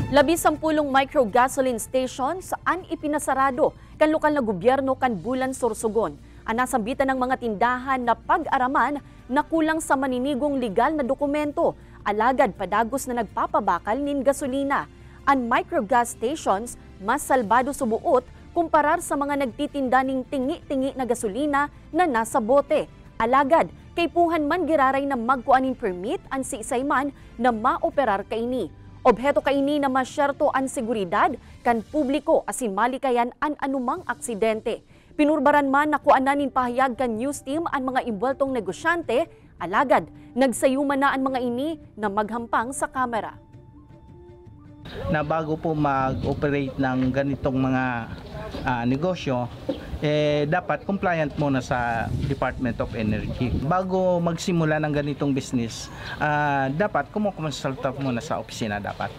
Labis-sampulong micro-gasoline station saan ipinasarado kan lokal na gobyerno kan Bulan Sorsogon. Ang nasambitan ng mga tindahan na pag-araman na kulang sa maninigong legal na dokumento, alagad padagos na nagpapabakal nin gasolina. Ang micro-gas stations mas salbado subuot kumparar sa mga nagtitinda ning tingi-tingi na gasolina na nasa bote. Alagad, kay puhan man giraray na magkuanin permit ang si isayman na maoperar kaini. Obheto kaini na masyerto ang seguridad kan publiko asin malikayan an anumang aksidente. Pinurbaran man na kuananin pahayag kan news team ang mga imbweltong negosyante, alagad nagsayuman na ang mga ini na maghampang sa kamera. Na bago po mag-operate ng ganitong mga negosyo, dapat compliant muna sa Department of Energy. Bago magsimula ng ganitong business, dapat kumukonsulta muna sa opisina dapat.